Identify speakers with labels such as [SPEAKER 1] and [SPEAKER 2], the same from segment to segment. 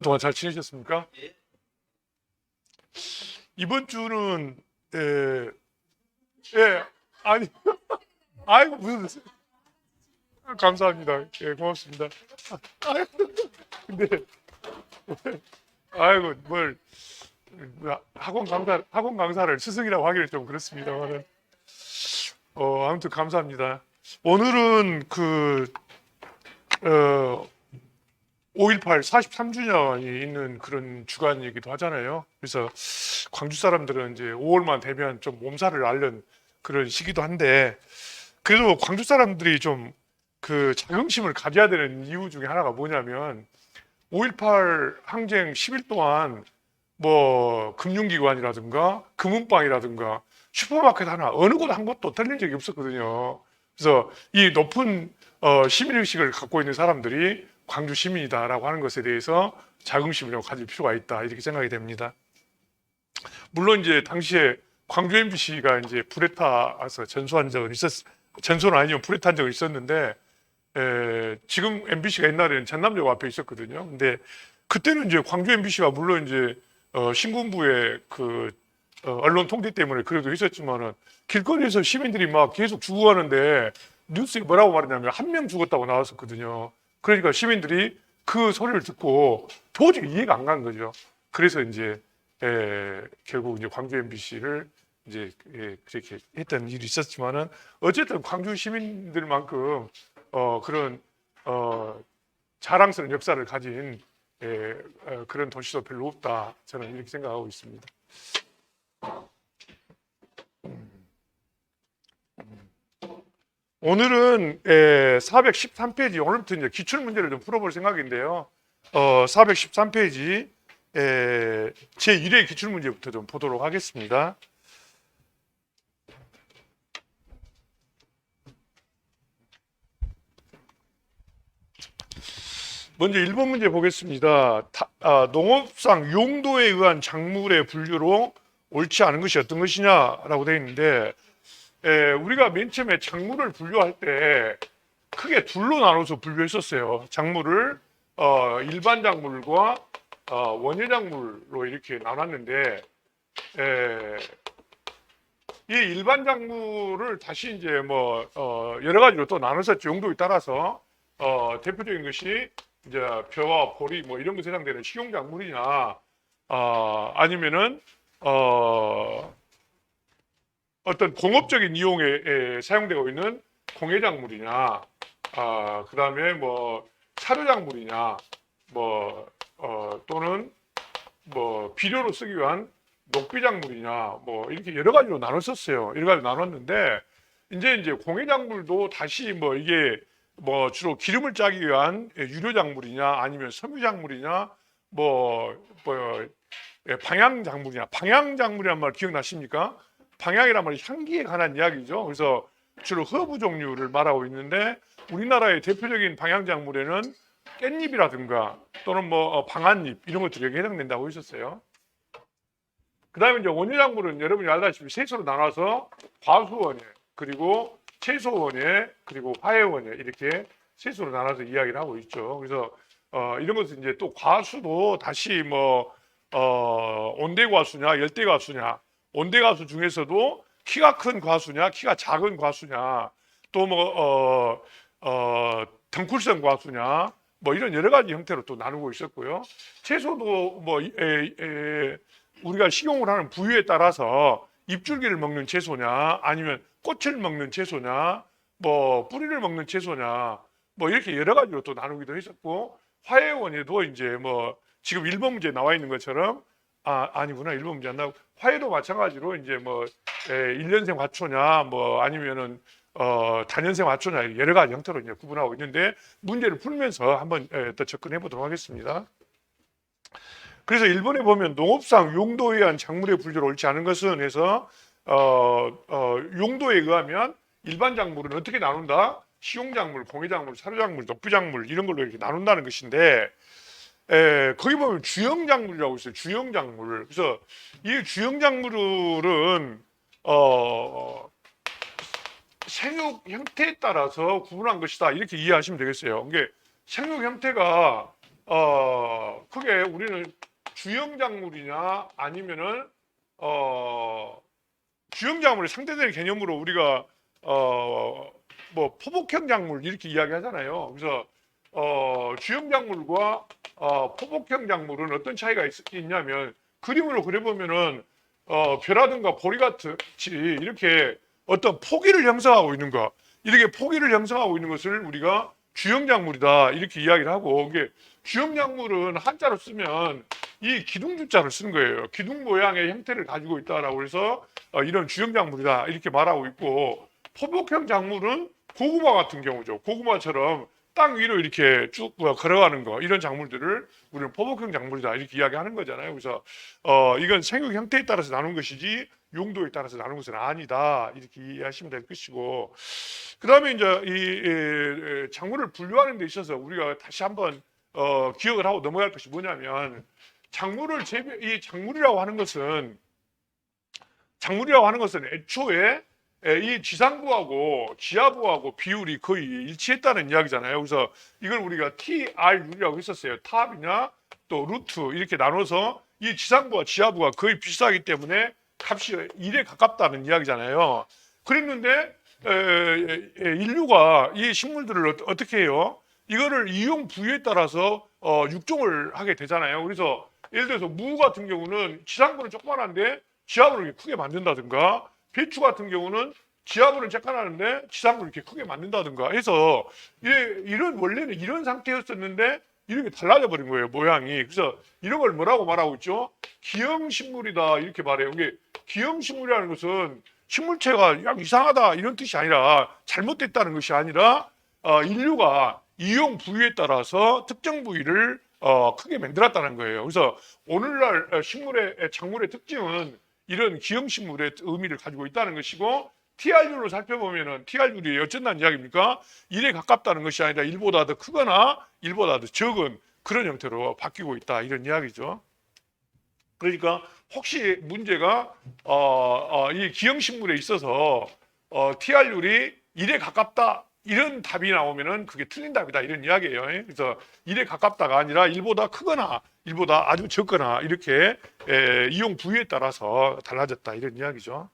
[SPEAKER 1] 동안 잘 지내셨습니까? 이번 주는 아니 아이고 무슨 감사합니다. 고맙습니다. 아이고, 근데 아이고 뭘 학원 강사를 스승이라고 하기는 좀 그렇습니다만은 아무튼 감사합니다. 오늘은 어, 5.18 43주년이 있는 그런 주간이기도 하잖아요. 그래서 광주 사람들은 이제 5월만 되면 좀 몸살을 앓는 그런 시기도 한데, 그래도 광주 사람들이 좀 그 자긍심을 가져야 되는 이유 중에 하나가 뭐냐면, 5.18 항쟁 10일 동안 뭐 금융기관이라든가 금은방이라든가 슈퍼마켓 하나 어느 곳 한 곳도 털린 적이 없었거든요. 그래서 이 높은 시민의식을 갖고 있는 사람들이 광주 시민이다라고 하는 것에 대해서 자긍심을 가질 필요가 있다, 이렇게 생각이 됩니다. 물론 이제 당시에 광주 MBC가 이제 불에 타서 전소한 적은 전소는 아니면 불에 탄 적은 있었는데, 지금 MBC가 옛날에는 전남역 앞에 있었거든요. 근데 그때는 이제 광주 MBC가 물론 이제 신군부의 언론 통제 때문에 그래도 있었지만은, 길거리에서 시민들이 막 계속 죽어가는데 뉴스에 뭐라고 말했냐면 1명 죽었다고 나왔었거든요. 그러니까 시민들이 그 소리를 듣고 도저히 이해가 안 간 거죠. 그래서 이제 결국 이제 광주 MBC를 이제 그렇게 했던 일이 있었지만은, 어쨌든 광주 시민들만큼 그런 자랑스러운 역사를 가진 그런 도시도 별로 없다, 저는 이렇게 생각하고 있습니다. 오늘은 413페이지, 오늘부터 이제 기출 문제를 좀 풀어볼 생각인데요. 413페이지 제1회 기출 문제부터 좀 보도록 하겠습니다. 먼저 1번 문제 보겠습니다. 농업상 용도에 의한 작물의 분류로 옳지 않은 것이 어떤 것이냐라고 되어 있는데, 우리가 맨 처음에 작물을 분류할 때 크게 둘로 나눠서 분류했었어요. 작물을 일반 작물과 원예 작물로 이렇게 나눴는데, 이 일반 작물을 다시 이제 뭐 여러 가지로 또 나눴었죠. 용도에 따라서. 대표적인 것이 이제 벼와 보리 뭐 이런 것에 해당되는 식용 작물이냐, 아니면은 어떤 공업적인 이용에 사용되고 있는 공예 작물이냐, 그다음에 뭐 사료 작물이냐, 뭐 또는 뭐 비료로 쓰기 위한 녹비 작물이냐, 뭐 이렇게 여러 가지로 나눴었어요. 여러 가지로 나눴는데, 이제 공예 작물도 다시 뭐 이게 뭐 주로 기름을 짜기 위한 유료 작물이냐, 아니면 섬유 작물이냐, 뭐 방향 작물이냐. 방향 작물이란 말 기억나십니까? 방향이란 말이 향기에 관한 이야기죠. 그래서 주로 허브 종류를 말하고 있는데, 우리나라의 대표적인 방향 작물에는 깻잎이라든가 또는 뭐 방아잎 이런 것들이 여기 해당된다고 했었어요. 그 다음에 이제 원예 작물은 여러분이 알다시피 셋으로 나눠서 과수원예, 그리고 채소원예, 그리고 화해원예, 이렇게 셋으로 나눠서 이야기를 하고 있죠. 그래서 이런 것은 이제 또 과수도 다시 뭐 온대 과수냐 열대 과수냐, 온대 과수 중에서도 키가 큰 과수냐 키가 작은 과수냐, 또 뭐 덩쿨성 과수냐, 뭐 이런 여러 가지 형태로 또 나누고 있었고요. 채소도 뭐 우리가 식용을 하는 부위에 따라서 잎줄기를 먹는 채소냐, 아니면 꽃을 먹는 채소냐, 뭐 뿌리를 먹는 채소냐, 뭐 이렇게 여러 가지로 또 나누기도 했었고, 화해원에도 이제 뭐 지금 1번 문제에 나와 있는 것처럼, 아니구나, 1번 문제 안 나오고, 화해도 마찬가지로 이제 뭐 1년생 화초냐, 뭐 아니면은 단연생 화초냐, 여러 가지 형태로 이제 구분하고 있는데, 문제를 풀면서 한번 더 접근해 보도록 하겠습니다. 그래서 일본에 보면 농업상 용도에 의한 작물의 분류를 옳지 않은 것은 해서 용도에 의하면 일반 작물은 어떻게 나눈다? 식용작물, 공예작물, 사료작물, 녹비작물 이런 걸로 이렇게 나눈다는 것인데, 거기 보면 주영작물이라고 있어요. 주영작물. 그래서 이 주영작물은 생육 형태에 따라서 구분한 것이다, 이렇게 이해하시면 되겠어요. 이게 생육 형태가 크게 우리는 주영작물이냐 아니면은 주영작물의 상대되는 개념으로 우리가 뭐 포복형 작물 이렇게 이야기하잖아요. 그래서 주영작물과 포복형 작물은 어떤 차이가 있냐면 그림으로 그려보면은 벼라든가 보리 같이 이렇게 어떤 포기를 형성하고 있는 거, 이렇게 포기를 형성하고 있는 것을 우리가 주영작물이다 이렇게 이야기를 하고, 이게 주영작물은 한자로 쓰면 이 기둥주자를 쓰는 거예요. 기둥 모양의 형태를 가지고 있다라고 해서 이런 주영작물이다 이렇게 말하고 있고, 포복형 작물은 고구마 같은 경우죠. 고구마처럼 땅 위로 이렇게 쭉 걸어가는 거, 이런 작물들을 우리는 포복형 작물이다 이렇게 이야기하는 거잖아요. 그래서 이건 생육 형태에 따라서 나눈 것이지 용도에 따라서 나눈 것은 아니다 이렇게 이해하시면 될 것이고, 그 다음에 이제 이 작물을 분류하는 데 있어서 우리가 다시 한번 기억을 하고 넘어갈 것이 뭐냐면, 이 작물이라고 하는 것은 애초에 이 지상부하고 지하부하고 비율이 거의 일치했다는 이야기잖아요. 그래서 이걸 우리가 TRU라고 했었어요. 탑이냐 또 루트 이렇게 나눠서 이 지상부와 지하부가 거의 비슷하기 때문에 값이 1에 가깝다는 이야기잖아요. 그랬는데 인류가 이 식물들을 어떻게 해요? 이거를 이용 부위에 따라서 육종을 하게 되잖아요. 그래서 예를 들어서 무 같은 경우는 지상부는 조그만한데 지하부를 이렇게 크게 만든다든가, 배추 같은 경우는 지하부는 쬐깐하는데 지상부를 이렇게 크게 만든다든가 해서 원래는 이런 상태였었는데 이렇게 달라져 버린 거예요, 모양이. 그래서 이런 걸 뭐라고 말하고 있죠? 기형식물이다 이렇게 말해요. 이게 기형식물이라는 것은 식물체가 이상하다 이런 뜻이 아니라, 잘못됐다는 것이 아니라 인류가 이용 부위에 따라서 특정 부위를 크게 만들었다는 거예요. 그래서 오늘날 작물의 특징은 이런 기형식물의 의미를 가지고 있다는 것이고, TRU로 살펴보면은 TRU이 어쩐다는 이야기입니까? 1에 가깝다는 것이 아니라 1보다 더 크거나 1보다 더 적은 그런 형태로 바뀌고 있다 이런 이야기죠. 그러니까 혹시 문제가 이 기형식물에 있어서 TRU이 1에 가깝다 이런 답이 나오면은 그게 틀린 답이다 이런 이야기예요. 그래서 1에 가깝다가 아니라 1보다 크거나 1보다 아주 적거나 이렇게 이용 부위에 따라서 달라졌다 이런 이야기죠.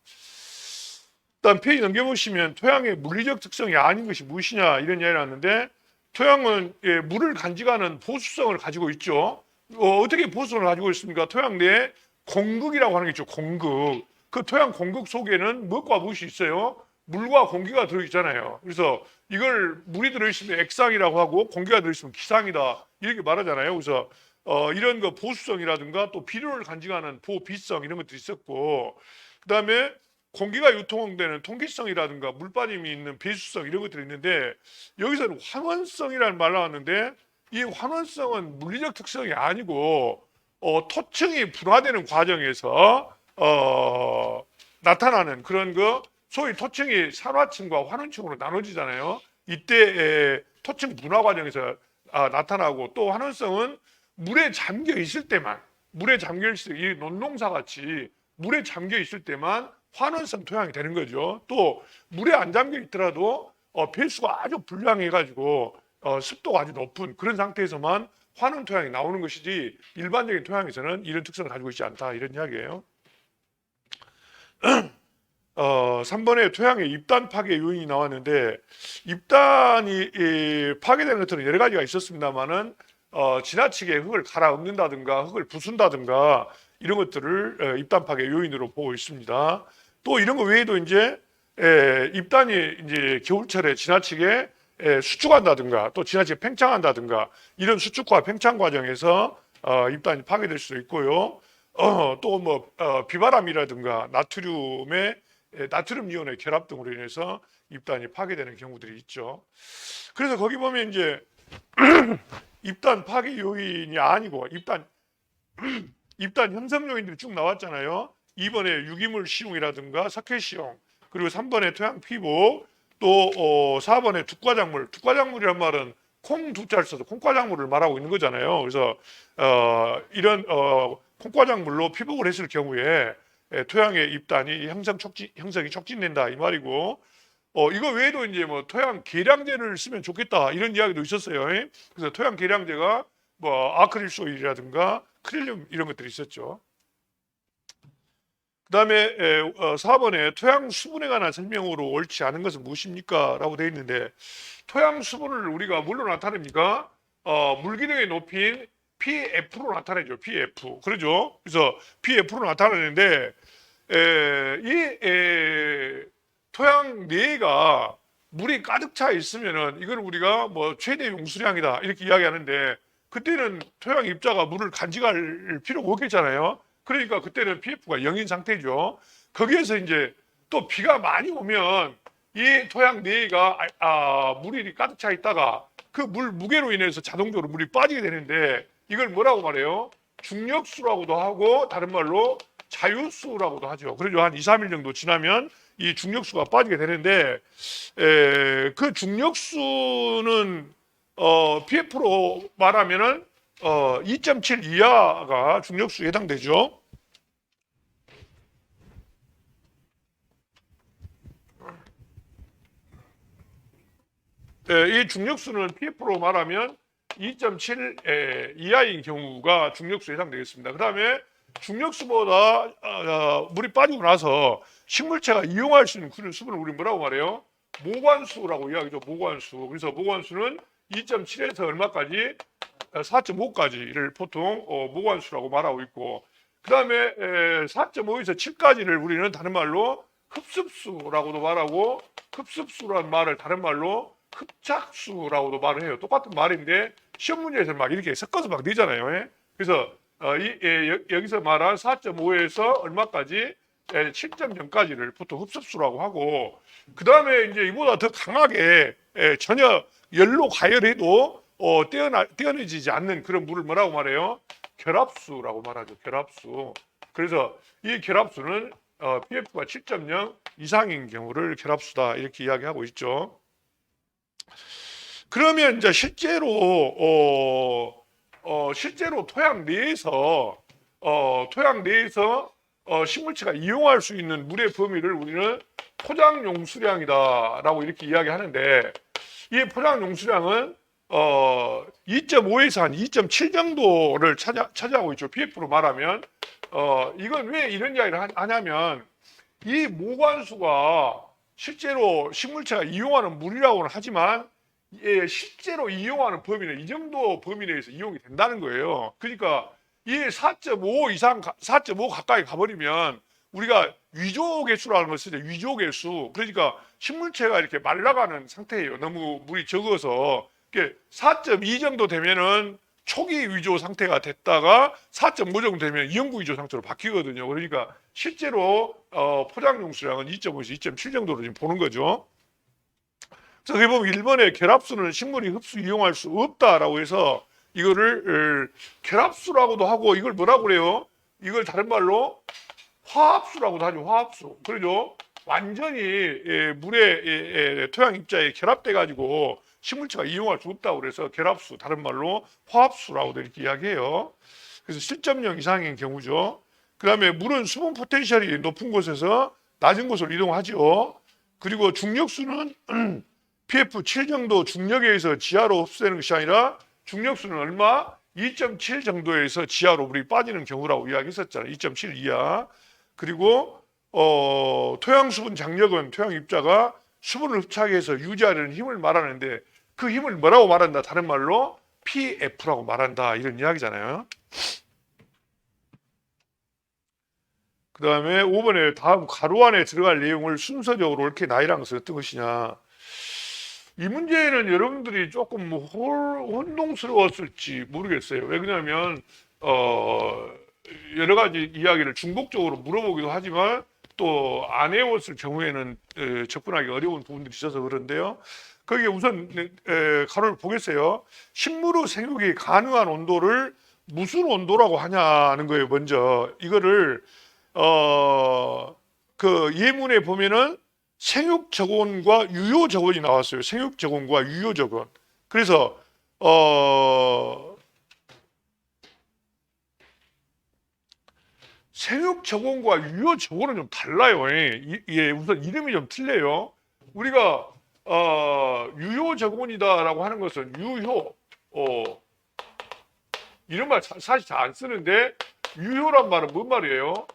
[SPEAKER 1] 일단 페이지 넘겨보시면 토양의 물리적 특성이 아닌 것이 무엇이냐 이런 이야기를 하는데, 토양은 물을 간직하는 보수성을 가지고 있죠. 어떻게 보수성을 가지고 있습니까? 토양 내에 공극이라고 하는 게 있죠. 공극. 그 토양 공극 속에는 무엇과 무엇이 있어요? 물과 공기가 들어있잖아요. 그래서 이걸 물이 들어있으면 액상이라고 하고 공기가 들어있으면 기상이다 이렇게 말하잖아요. 그래서 이런 거 보수성이라든가 또 비료를 간직하는 보비성 이런 것도 있었고, 그 다음에 공기가 유통되는 통기성이라든가 물 빠짐이 있는 배수성 이런 것들이 있는데, 여기서는 환원성이라는 말 나왔는데, 이 환원성은 물리적 특성이 아니고 토층이 분화되는 과정에서 나타나는 그런 거, 소위 토층이 산화층과 환원층으로 나눠지잖아요. 이때 토층 분화 과정에서 나타나고, 또 환원성은 물에 잠겨 있을 때만, 이 논농사 같이 물에 잠겨 있을 때만 환원성 토양이 되는 거죠. 또 물에 안 잠겨 있더라도 배수가 아주 불량해 가지고 습도가 아주 높은 그런 상태에서만 환원 토양이 나오는 것이지, 일반적인 토양에서는 이런 특성을 가지고 있지 않다 이런 이야기예요. 3번에 토양의 입단 파괴 요인이 나왔는데, 입단이 파괴되는 것들은 여러 가지가 있었습니다만은 지나치게 흙을 갈아엎는다든가 흙을 부순다든가 이런 것들을 입단 파괴 요인으로 보고 있습니다. 또 이런 거 외에도 이제 입단이 이제 겨울철에 지나치게 수축한다든가 또 지나치게 팽창한다든가 이런 수축과 팽창 과정에서 입단이 파괴될 수도 있고요. 또 뭐 비바람이라든가 나트륨 이온의 결합 등으로 인해서 입단이 파괴되는 경우들이 있죠. 그래서 거기 보면 이제 입단 파괴 요인이 아니고 입단 형성 요인들이 쭉 나왔잖아요. 2번에 유기물 시용이라든가 석회 시용, 그리고 3번에 토양 피복, 또 4번에 두과작물이란 말은 콩 두자를 써서 콩과작물을 말하고 있는 거잖아요. 그래서 이런 콩과작물로 피복을 했을 경우에 토양의 입단이 형성이 촉진된다 이 말이고, 이거 외에도 이제 뭐 토양 계량제를 쓰면 좋겠다 이런 이야기도 있었어요. 그래서 토양 계량제가 뭐 아크릴소일이라든가 크릴륨 이런 것들이 있었죠. 그 다음에 4번에 토양 수분에 관한 설명으로 옳지 않은 것은 무엇입니까? 라고 되어 있는데, 토양 수분을 우리가 뭘로 나타냅니까? 물기능의 높이인 PF로 나타내죠. PF. 그러죠? 그래서 PF로 나타내는데, 토양 내가 물이 가득 차 있으면은 이걸 우리가 뭐 최대 용수량이다 이렇게 이야기하는데, 그때는 토양 입자가 물을 간직할 필요가 없겠잖아요. 그러니까 그때는 PF가 0인 상태죠. 거기에서 이제 또 비가 많이 오면 이 토양 내가 물이 가득 차 있다가 그 물 무게로 인해서 자동적으로 물이 빠지게 되는데, 이걸 뭐라고 말해요? 중력수라고도 하고 다른 말로 자유수라고도 하죠. 그래서 한 2, 3일 정도 지나면 이 중력수가 빠지게 되는데, 그 중력수는 PF로 말하면은 2.7 이하가 중력수에 해당되죠. 이 중력수는 PF로 말하면 2.7 이하인 경우가 중력수에 해당되겠습니다. 그 다음에 중력수보다 물이 빠지고 나서 식물체가 이용할 수 있는 그런 수분을 우리 뭐라고 말해요? 모관수라고 이야기죠. 모관수. 그래서 모관수는 2.7에서 얼마까지? 4.5까지를 보통 모관수라고 말하고 있고, 그 다음에 4.5에서 7까지를 우리는 다른 말로 흡습수라고도 말하고, 흡습수라는 말을 다른 말로 흡착수라고도 말을 해요. 똑같은 말인데 시험 문제에서 막 이렇게 섞어서 막 내잖아요. 그래서 여기서 말한 4.5에서 얼마까지? 7.0까지를 보통 흡습수라고 하고, 그 다음에 이제 이보다 더 강하게 전혀 열로 가열해도 떼어내지지 않는 그런 물을 뭐라고 말해요? 결합수라고 말하죠. 결합수. 그래서 이 결합수는 PF가 7.0 이상인 경우를 결합수다 이렇게 이야기하고 있죠. 그러면 이제 실제로 토양 내에서 식물체가 이용할 수 있는 물의 범위를 우리는 포장 용수량이다라고 이렇게 이야기하는데, 이 포장 용수량은 2.5에서 한 2.7 정도를 차지하고 있죠. PF로 말하면 이건 왜 이런 이야기를 하냐면, 이 모관수가 실제로 식물체가 이용하는 물이라고는 하지만 실제로 이용하는 범위는 이 정도 범위 내에서 이용이 된다는 거예요. 그러니까 이 4.5 가까이 가버리면 우리가 위조개수라는 걸 쓰죠. 위조개수. 그러니까 식물체가 이렇게 말라가는 상태예요. 너무 물이 적어서. 4.2 정도 되면은 초기 위조 상태가 됐다가 4.5 정도 되면 이형구 위조 상태로 바뀌거든요. 그러니까 실제로 포장 용수량은 2.5에서 2.7 정도로 지금 보는 거죠. 그래서 여기 보면 1번에 결합수는 식물이 흡수 이용할 수 없다라고 해서 이거를 결합수라고도 하고, 이걸 뭐라고 그래요? 이걸 다른 말로 화합수라고도 하죠. 화합수. 그러죠. 완전히 물의 토양 입자에 결합돼 가지고 식물체가 이용할 수 없다고 그래서 결합수, 다른 말로 화합수라고도 이렇게 이야기해요. 그래서 7.0 이상인 경우죠. 그 다음에 물은 수분 포텐셜이 높은 곳에서 낮은 곳으로 이동하죠. 그리고 중력수는 PF 7 정도 중력에 의해서 지하로 흡수되는 것이 아니라, 중력수는 얼마? 2.7 정도에서 지하로 물이 빠지는 경우라고 이야기했었잖아요. 2.7 이하. 그리고 토양 수분 장력은 토양 입자가 수분을 흡착해서 유지하려는 힘을 말하는데, 그 힘을 뭐라고 말한다? 다른 말로 PF라고 말한다. 이런 이야기잖아요. 그 다음에 5번에 다음 가로 안에 들어갈 내용을 순서적으로 옳게 나열한 것은 어떤 것이냐. 이 문제는 여러분들이 조금 혼동스러웠을지 모르겠어요. 왜 그러냐면 여러 가지 이야기를 중복적으로 물어보기도 하지만 또 안 해왔을 경우에는 접근하기 어려운 부분들이 있어서 그런데요. 거기에 우선 가로를 보겠어요. 식물의 생육이 가능한 온도를 무슨 온도라고 하냐는 거예요. 먼저 이거를 그 예문에 보면은 생육 저온과 유효 저온이 나왔어요. 생육 저온과 유효 저온. 그래서 생육 저온과 유효 저온은 좀 달라요. 예, 우선 이름이 좀 틀려요. 우리가 유효 저온이다라고 하는 것은 유효 이런 말 사실 잘 안 쓰는데 유효란 말은 뭔 말이에요?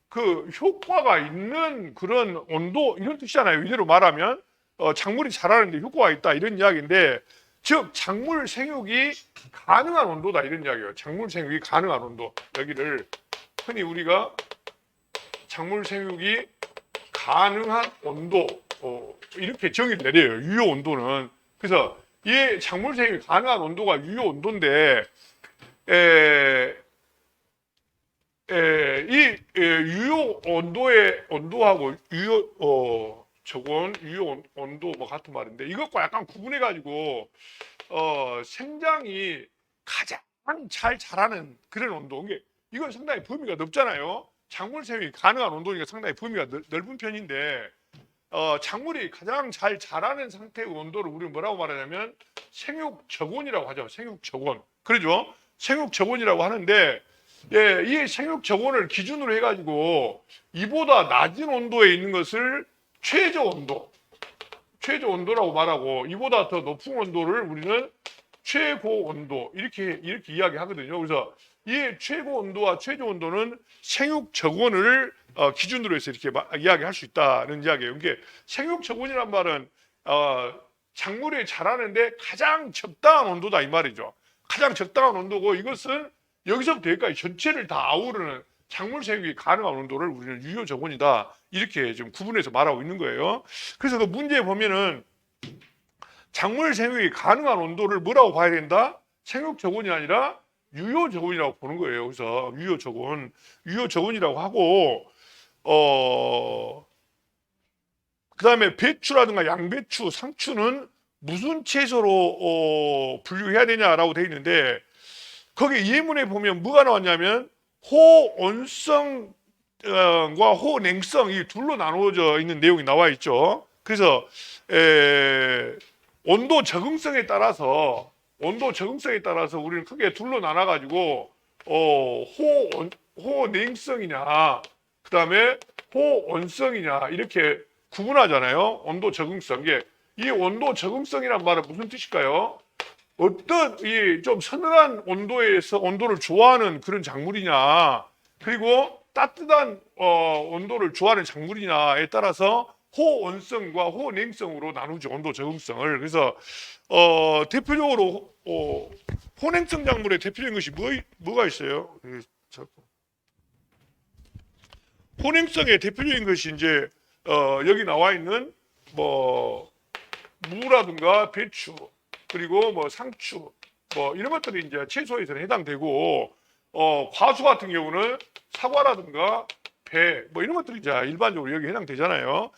[SPEAKER 1] 그 효과가 있는 그런 온도 이런 뜻이잖아요. 이대로 말하면 작물이 자라는데 효과가 있다 이런 이야기인데 즉 작물 생육이 가능한 온도다 이런 이야기예요. 작물 생육이 가능한 온도 여기를 흔히 우리가 작물 생육이 가능한 온도 이렇게 정의를 내려요. 유효 온도는. 그래서 이 작물 생육이 가능한 온도가 유효 온도인데 유효 온도의 온도하고 저건 유효 온도 뭐 같은 말인데 이것과 약간 구분해 가지고 생장이 가장 잘 자라는 그런 온도. 이건 상당히 범위가 넓잖아요. 작물 생육이 가능한 온도니까 상당히 범위가 넓은 편인데 작물이 가장 잘 자라는 상태의 온도를 우리는 뭐라고 말하냐면 생육적온이라고 하죠. 생육적온. 그러죠? 생육적온이라고 하는데 예, 이 생육적온을 기준으로 해가지고 이보다 낮은 온도에 있는 것을 최저 온도라고 말하고 이보다 더 높은 온도를 우리는 최고 온도 이렇게 이야기하거든요. 그래서 이 최고 온도와 최저 온도는 생육적온을 기준으로 해서 이렇게 이야기할 수 있다는 이야기예요. 이게 생육적온이란 말은 작물이 자라는데 가장 적당한 온도다 이 말이죠. 가장 적당한 온도고 이것은 여기서부터 여기까지 전체를 다 아우르는 작물 생육이 가능한 온도를 우리는 유효 적온이다 이렇게 좀 구분해서 말하고 있는 거예요. 그래서 그 문제에 보면은 작물 생육이 가능한 온도를 뭐라고 봐야 된다? 생육 적온이 아니라 유효 적온이라고 보는 거예요. 그래서 유효 적온이라고 하고 그다음에 배추라든가 양배추, 상추는 무슨 채소로 분류해야 되냐라고 되어 있는데 거기 예문에 보면 뭐가 나왔냐면 호온성과 호냉성 이 둘로 나누어져 있는 내용이 나와 있죠. 그래서 온도 적응성에 따라서 우리는 크게 둘로 나눠 가지고 호냉성이냐 그다음에 호온성이냐 이렇게 구분하잖아요. 온도 적응성. 이 온도 적응성이란 말은 무슨 뜻일까요? 어떤 이 좀 서늘한 온도에서 온도를 좋아하는 그런 작물이냐 그리고 따뜻한 온도를 좋아하는 작물이냐에 따라서 호온성과 호냉성으로 나누죠. 온도 적응성을. 그래서 대표적으로 호냉성 작물의 대표적인 것이 뭐가 있어요? 호냉성의 대표적인 것이 이제 여기 나와 있는 뭐 무라든가 배추 그리고 뭐 상추 뭐 이런 것들이 이제 채소에서는 해당되고 과수 같은 경우는 사과라든가 배 뭐 이런 것들이 이제 일반적으로 여기 해당되잖아요.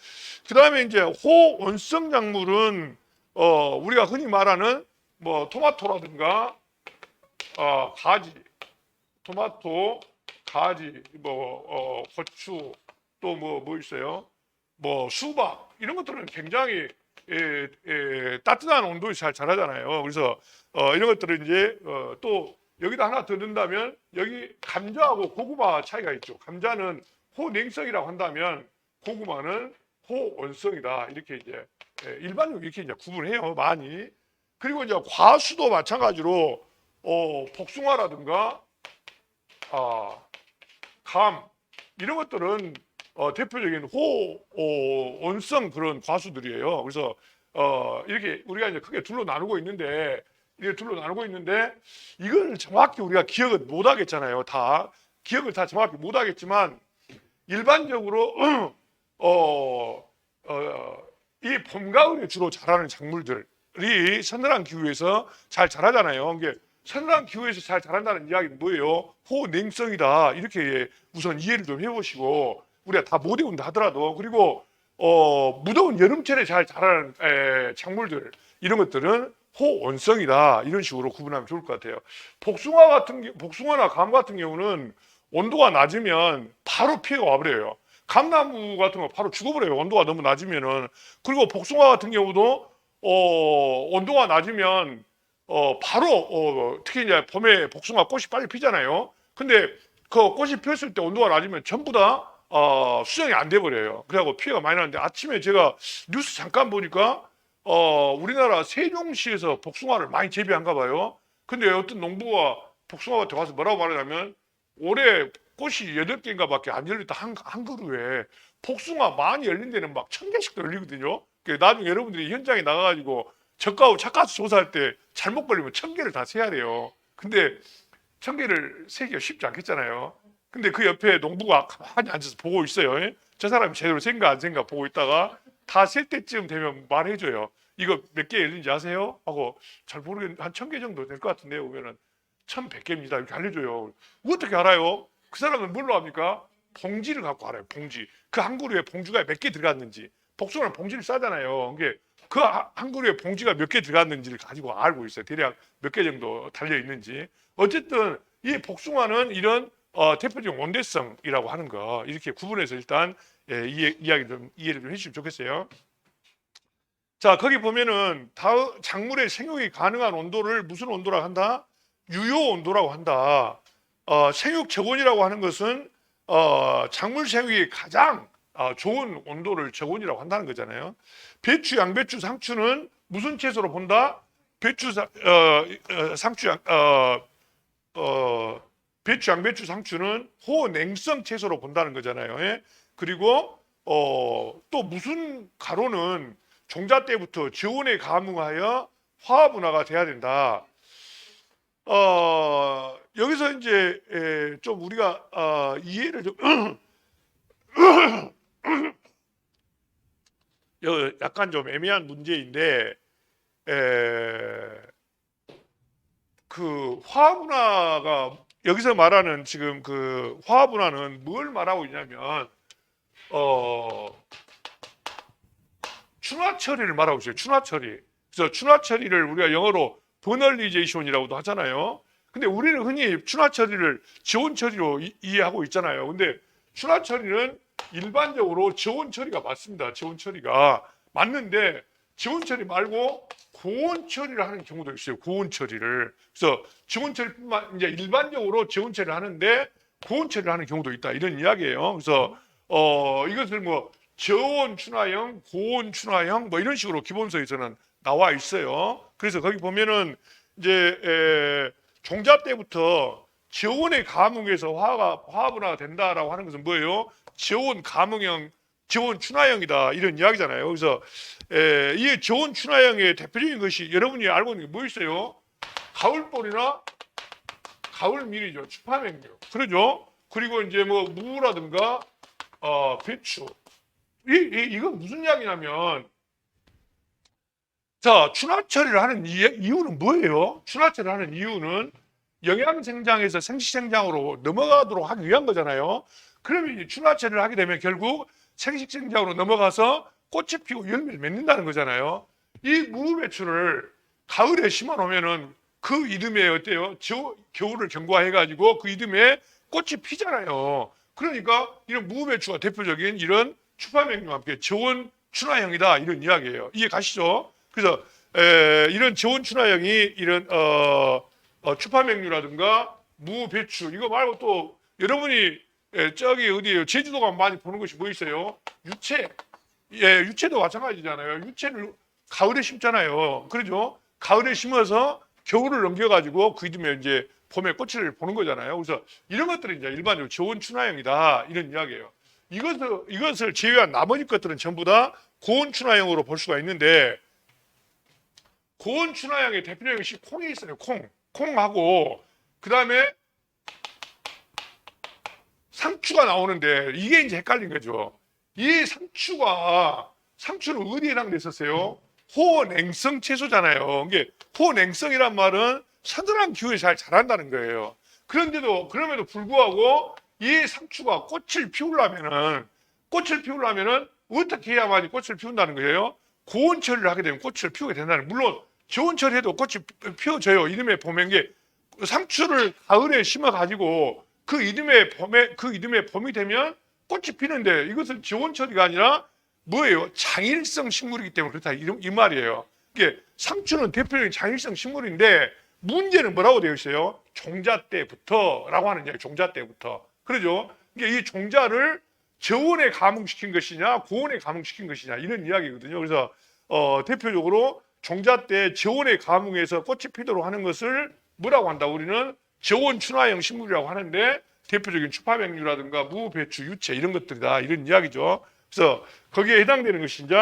[SPEAKER 1] 그다음에 이제 호온성 작물은 우리가 흔히 말하는 뭐 토마토라든가 가지, 토마토, 가지, 뭐 고추 또 뭐 있어요? 뭐 수박 이런 것들은 굉장히 따뜻한 온도에 잘 자라잖아요. 그래서 이런 것들은 이제 또 여기다 하나 더 넣는다면 여기 감자하고 고구마 차이가 있죠. 감자는 호냉성이라고 한다면 고구마는 호온성이다. 이렇게 이제 일반적으로 이렇게 이제 구분해요. 많이. 그리고 이제 과수도 마찬가지로 복숭아라든가 감 이런 것들은 대표적인 호온성 그런 과수들이에요. 그래서 이렇게 우리가 이제 크게 둘로 나누고 있는데 이걸 정확히 우리가 기억을 못 하겠잖아요. 기억을 다 정확히 못 하겠지만 일반적으로 이 봄 가을에 주로 자라는 작물들이 서늘한 기후에서 잘 자라잖아요. 이게 서늘한 기후에서 잘 자란다는 이야기는 뭐예요? 호냉성이다. 이렇게 우선 이해를 좀 해보시고 우리가 다 못 외운다 하더라도 그리고 무더운 여름철에 잘 자라는 작물들 이런 것들은 호온성이다 이런 식으로 구분하면 좋을 것 같아요. 복숭아나 감 같은 경우는 온도가 낮으면 바로 피해가 와버려요. 감나무 같은 거 바로 죽어버려요. 온도가 너무 낮으면은. 그리고 복숭아 같은 경우도 온도가 낮으면 바로 특히 이제 봄에 복숭아 꽃이 빨리 피잖아요. 근데 그 꽃이 피었을 때 온도가 낮으면 전부 다 수정이 안 돼 버려요. 그래갖고 피해가 많이 나는데 아침에 제가 뉴스 잠깐 보니까 우리나라 세종시에서 복숭아를 많이 재배한가 봐요. 근데 어떤 농부가 복숭아밭에 와서 뭐라고 말하냐면 올해 꽃이 8개인가 밖에 안 열렸다 한 그루에 복숭아 많이 열린 데는 막 1000개씩도 열리거든요. 나중에 여러분들이 현장에 나가가지고 저가하고 차가서 조사할 때 잘못 걸리면 1000개를 다 세야 돼요. 근데 1000개를 세기가 쉽지 않겠잖아요. 근데 그 옆에 농부가 가만히 앉아서 보고 있어요. 저 사람이 제대로 센가 안 센가 보고 있다가 다 셀 때쯤 되면 말해줘요. 이거 몇 개 열린지 아세요? 하고 잘 모르겠는데 한 1000개 정도 될 것 같은데요. 오면은 1100개입니다. 이렇게 알려줘요. 어떻게 알아요? 그 사람은 뭘로 합니까? 봉지를 갖고 알아요. 봉지. 그 한 그루에 봉지가 몇 개 들어갔는지. 복숭아는 봉지를 싸잖아요. 그게 그 한 그루에 봉지가 몇 개 들어갔는지를 가지고 알고 있어요. 대략 몇 개 정도 달려 있는지. 어쨌든 이 복숭아는 이런 대표적인 원대성이라고 하는 거 이렇게 구분해서 일단 이야기 좀 이해를 좀 해주시면 좋겠어요. 자, 거기 보면은 작물의 생육이 가능한 온도를 무슨 온도라고 한다? 유효 온도라고 한다. 생육 저온이라고 하는 것은 작물 생육이 가장 좋은 온도를 저온이라고 한다는 거잖아요. 배추, 양배추, 상추는 무슨 채소로 본다? 배추, 양배추, 상추는 호냉성 채소로 본다는 거잖아요. 예? 그리고 또 무슨 가로는 종자 때부터 저온에 감응하여 화합분화가 돼야 된다. 여기서 이제 좀 우리가 이해를 좀 약간 좀 애매한 문제인데 그 화합분화가 여기서 말하는 지금 그 화합분화는 뭘 말하고 있냐면 춘화 처리를 말하고 있어요. 춘화 처리. 그래서 춘화 처리를 우리가 영어로 버널리제이션이라고도 하잖아요. 근데 우리는 흔히 춘화 처리를 저온 처리로 이해하고 있잖아요. 근데 춘화 처리는 일반적으로 저온 처리가 맞습니다. 저온 처리가 맞는데 저온 처리 말고 고온 처리를 하는 경우도 있어요. 고온 처리를. 그래서 저온 처리뿐만 이제 일반적으로 저온 처리를 하는데 고온 처리를 하는 경우도 있다. 이런 이야기예요. 그래서 이것을 뭐 저온 춘화형, 고온 춘화형 뭐 이런 식으로 기본서에서는 나와 있어요. 그래서 거기 보면은 이제 종자 때부터 저온의 감응에서 화합분화가 된다라고 하는 것은 뭐예요? 저온 감응형, 저온 춘화형이다 이런 이야기잖아요. 그래서 이 저온 춘화형의 대표적인 것이 여러분이 알고 있는 게 뭐 있어요? 가을보리나 가을밀이죠. 추파맹류. 그러죠? 그리고 이제 뭐 무라든가 배추. 이건 무슨 이야기냐면 자, 춘화 처리를 하는 이유는 뭐예요? 춘화 처리를 하는 이유는 영양 생장에서 생식 생장으로 넘어가도록 하기 위한 거잖아요. 그러면 춘화 처리를 하게 되면 결국 생식 생장으로 넘어가서 꽃이 피고 열매를 맺는다는 거잖아요. 이 무배추를 가을에 심어 놓으면은 그 이듬해 어때요? 겨울을 경과해 가지고 그 이듬해 꽃이 피잖아요. 그러니까 이런 무배추가 대표적인 이런 추파맹류와 함께 저온 춘화형이다 이런 이야기예요. 이해 가시죠? 그래서 이런 저온 춘화형이 이런 추파맹류라든가 무, 배추 이거 말고 또 여러분이 저기 어디에요? 제주도 가면 많이 보는 것이 뭐 있어요? 유채. 유채도 마찬가지잖아요. 유채를 가을에 심잖아요. 그러죠? 가을에 심어서 겨울을 넘겨가지고 그 이듬해 이제 봄에 꽃을 보는 거잖아요. 그래서 이런 것들은 이제 일반적으로 저온 춘화형이다 이런 이야기예요. 이것을 제외한 나머지 것들은 전부 다 고온 춘화형으로 볼 수가 있는데 고온 춘화형의 대표적인 것이 콩이 있어요. 콩하고 그 다음에 상추가 나오는데 이게 이제 헷갈린 거죠. 이 상추는 어디에 해당돼 있었어요? 호냉성 채소잖아요. 이게 호냉성이란 말은 서늘한 기후에 잘 자란다는 거예요. 그럼에도 불구하고 이 상추가 꽃을 피우려면은 어떻게 해야만이 꽃을 피운다는 거예요? 고온 처리를 하게 되면 꽃을 피우게 된다는 거예요. 물론 저온 처리해도 꽃이 피어져요. 이듬해 봄에 게 상추를 가을에 심어 가지고 그 이듬해 봄이 되면 꽃이 피는데 이것은 저온 처리가 아니라 뭐예요? 장일성 식물이기 때문에 그렇다 이 말이에요. 이게 상추는 대표적인 장일성 식물인데 문제는 뭐라고 되어 있어요? 종자 때부터라고 하는 이야기. 종자 때부터. 그러죠? 이게 이 종자를 저온에 감응시킨 것이냐 고온에 감응시킨 것이냐 이런 이야기거든요. 그래서 대표적으로 종자 때 저온에 감응해서 꽃이 피도록 하는 것을 뭐라고 한다? 우리는 저온 춘화형 식물이라고 하는데 대표적인 추파백류라든가 무, 배추, 유채 이런 것들이다 이런 이야기죠. 그래서 거기에 해당되는 것이 이제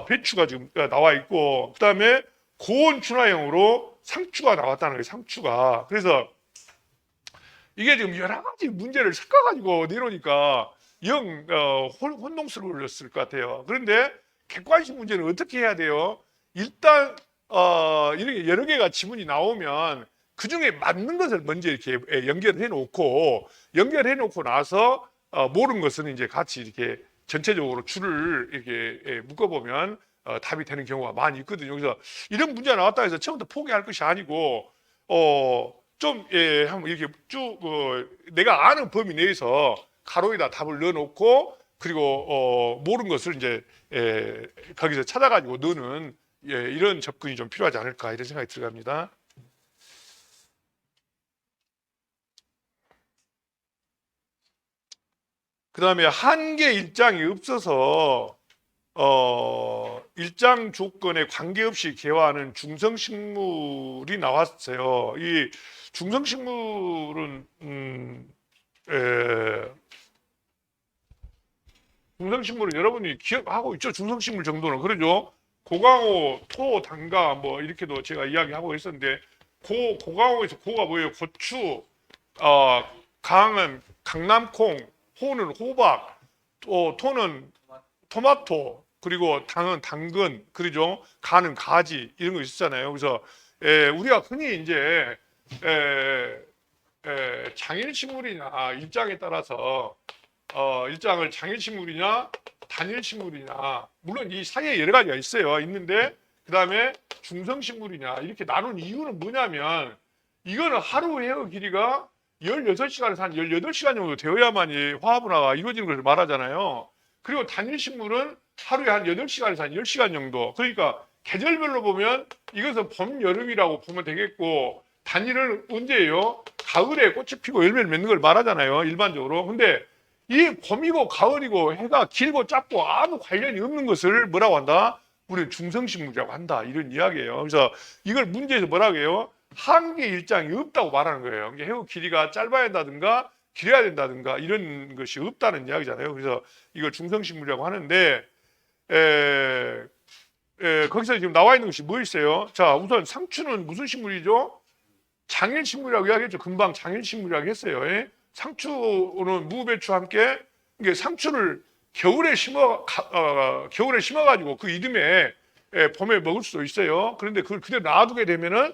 [SPEAKER 1] 배추가 지금 나와 있고 그다음에 고온 춘화형으로 상추가 나왔다는 거예요. 상추가. 그래서 이게 지금 여러 가지 문제를 섞어가지고 내놓으니까 영 혼동스러웠을 것 같아요. 그런데 객관식 문제는 어떻게 해야 돼요? 일단 이렇게 여러 개가 지문이 나오면 그 중에 맞는 것을 먼저 이렇게 연결해 놓고 나서 모르는 것은 이제 같이 이렇게 전체적으로 줄을 이렇게 묶어보면 답이 되는 경우가 많이 있거든요. 그래서 이런 문제가 나왔다 해서 처음부터 포기할 것이 아니고 좀 한번 이렇게 쭉 내가 아는 범위 내에서 가로에다 답을 넣어놓고 그리고 모르는 것을 이제 거기서 찾아가지고 넣는 이런 접근이 좀 필요하지 않을까 이런 생각이 들어갑니다. 그 다음에 한계 일장이 없어서 일장 조건에 관계없이 개화하는 중성식물이 나왔어요. 이 중성식물은 중성식물은 여러분이 기억하고 있죠? 중성식물 정도는 그러죠? 고강호, 토, 단가 뭐 이렇게도 제가 이야기하고 있었는데 고강호에서 고가 뭐예요? 고추, 강은 강남콩, 호는 호박, 또 토는 토마토, 그리고 당은 당근, 그러죠? 가는 가지 이런 거 있었잖아요. 그래서 우리가 흔히 이제 장일식물이냐 일장에 따라서 일장을 장일식물이냐 단일식물이냐 물론 이 사이에 여러 가지가 있는데 그 다음에 중성식물이냐 이렇게 나눈 이유는 뭐냐면 이거는 하루 헤어 길이가 16시간에서 한 18시간 정도 되어야만이 화합분화가 이루어지는 것을 말하잖아요. 그리고 단일식물은 하루에 한 8시간에서 한 10시간 정도. 그러니까 계절별로 보면 이것은 봄, 여름이라고 보면 되겠고 단일은 언제예요? 가을에 꽃이 피고 열매를 맺는 걸 말하잖아요. 일반적으로. 근데 이 봄이고 가을이고 해가 길고 짧고 아무 관련이 없는 것을 뭐라고 한다? 우리는 중성식물이라고 한다. 이런 이야기예요. 그래서 이걸 문제에서 뭐라고 해요? 한계 일장이 없다고 말하는 거예요. 해우 길이가 짧아야 된다든가 길어야 된다든가 이런 것이 없다는 이야기잖아요. 그래서 이걸 중성식물이라고 하는데 거기서 지금 나와 있는 것이 뭐 있어요? 자, 우선 상추는 무슨 식물이죠? 장일식물이라고 이야기했죠. 금방 장일식물이라고 했어요. 상추는 무, 배추와 함께 이게 상추를 겨울에 심어가지고 그 이듬해 봄에 먹을 수도 있어요. 그런데 그걸 그대로 놔두게 되면은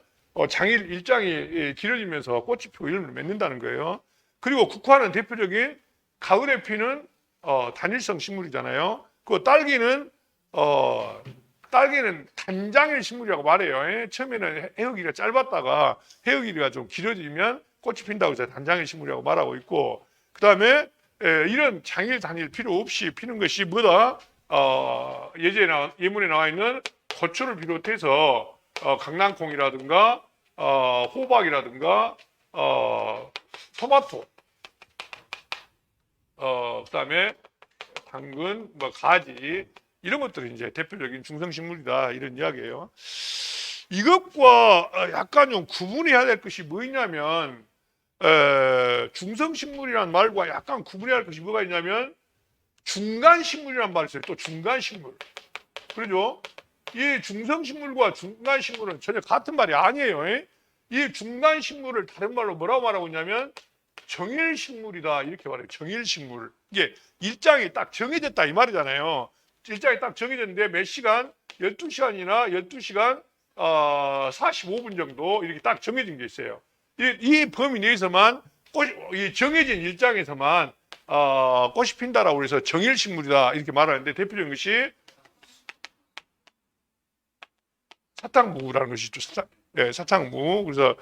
[SPEAKER 1] 장일 일장이 길어지면서 꽃이 피고 열매를 맺는다는 거예요. 그리고 국화는 대표적인 가을에 피는 단일성 식물이잖아요. 그 딸기는 단장일 식물이라고 말해요. 처음에는 해여 길이가 짧았다가 해여 길이가 좀 길어지면 꽃이 핀다고 해서 단장일 식물이라고 말하고 있고 그 다음에 이런 장일 단일 필요 없이 피는 것이 뭐다? 예문에 나와 있는 고추를 비롯해서 강낭콩이라든가 호박이라든가 토마토 그다음에 당근 뭐 가지 이런 것들이 이제 대표적인 중성식물이다 이런 이야기예요. 이것과 약간 좀 구분해야 될 것이 뭐 있냐면 중성식물이라는 말과 약간 구분해야 할 것이 뭐가 있냐면 중간식물이라는 말이 있어요. 또 중간식물. 그러죠? 이 중성식물과 중간식물은 전혀 같은 말이 아니에요. 이 중간식물을 다른 말로 뭐라고 말하고 있냐면 정일식물이다 이렇게 말해요. 정일식물. 이게 일장이 딱 정해졌다 이 말이잖아요. 일장이 딱 정해졌는데 몇 시간? 12시간이나 12시간 45분 정도 이렇게 딱 정해진 게 있어요. 이 범위 내에서만 이 정해진 일장에서만 꽃이 핀다라고 해서 정일식물이다 이렇게 말하는데 대표적인 것이 사탕무라는 것이 있죠. 사탕무. 그래서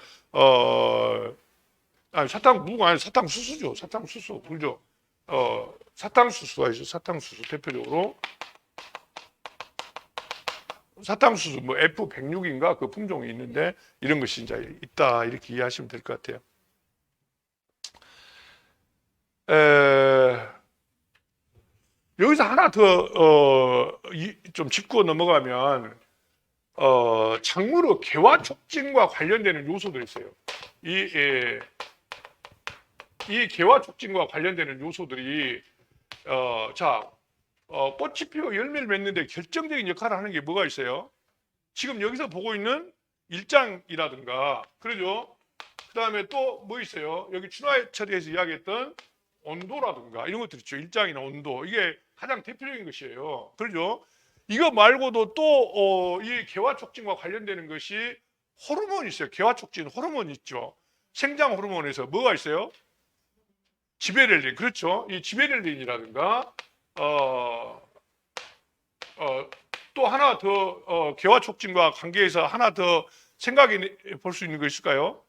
[SPEAKER 1] 사탕무가 아니라 사탕수수죠. 사탕수수. 그죠? 사탕수수가 있죠. 사탕수수 대표적으로. 사탕수수 뭐 F106인가 그 품종이 있는데 이런 것이 이제 있다 이렇게 이해하시면 될 것 같아요. 여기서 하나 더 좀 짚고 넘어가면 작물의 개화 촉진과 관련되는 요소들이 있어요. 이 개화 촉진과 관련되는 요소들이 꽃이 피고 열매를 맺는데 결정적인 역할을 하는 게 뭐가 있어요? 지금 여기서 보고 있는 일장이라든가, 그러죠? 그 다음에 또 뭐 있어요? 여기 춘화철에서 이야기했던 온도라든가 이런 것들 있죠. 일장이나 온도. 이게 가장 대표적인 것이에요. 그러죠? 이거 말고도 또 이 개화 촉진과 관련되는 것이 호르몬이 있어요. 개화 촉진 호르몬 있죠. 생장 호르몬에서 뭐가 있어요? 지베렐린. 그렇죠. 이 지베렐린이라든가 또 하나 더 개화 촉진과 관계해서 하나 더 생각해 볼 수 있는 거 있을까요?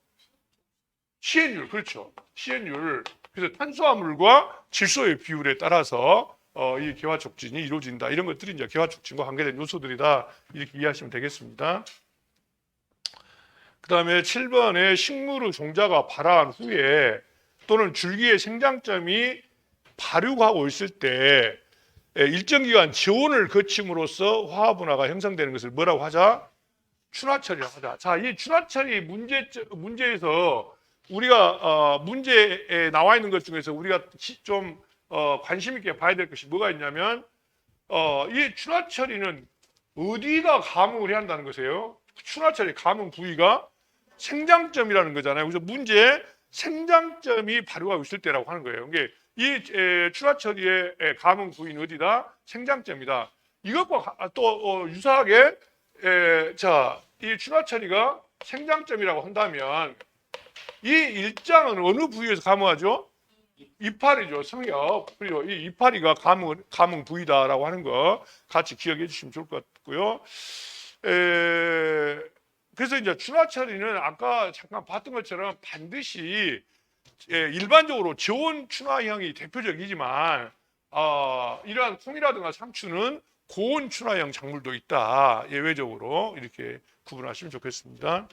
[SPEAKER 1] 시엔율. 그렇죠. 시엔율. 그래서 탄수화물과 질소의 비율에 따라서 이 개화 촉진이 이루어진다. 이런 것들이 이제 개화 촉진과 관계된 요소들이다. 이렇게 이해하시면 되겠습니다. 그 다음에 7번에 식물의 종자가 발화한 후에 또는 줄기의 생장점이 발육하고 있을 때 일정 기간 저온을 거침으로써 화합분화가 형성되는 것을 뭐라고 하자? 춘화철이라고 하자. 자, 이 춘화철이 문제에서 우리가 문제에 나와 있는 것 중에서 우리가 좀 관심 있게 봐야 될 것이 뭐가 있냐면 이 춘화철이는 어디가 감응을 해야 한다는 것이에요. 춘화철의 감응 부위가 생장점이라는 거잖아요. 그래서 문제 생장점이 발효하고 있을 때라고 하는 거예요. 이게 이 춘화철의 감응 부위는 어디다? 생장점이다. 이것과 또 유사하게 이 춘화철이가 생장점이라고 한다면 이 일장은 어느 부위에서 감응하죠? 이파리죠. 성엽. 그리고 이 이파리가 감응 부위다라고 하는 거 같이 기억해 주시면 좋을 것 같고요. 그래서 이제 춘화철이는 아까 잠깐 봤던 것처럼 반드시 일반적으로 저온 춘화형이 대표적이지만 이러한 콩이라든가 상추는 고온 춘화형 작물도 있다. 예외적으로 이렇게 구분하시면 좋겠습니다.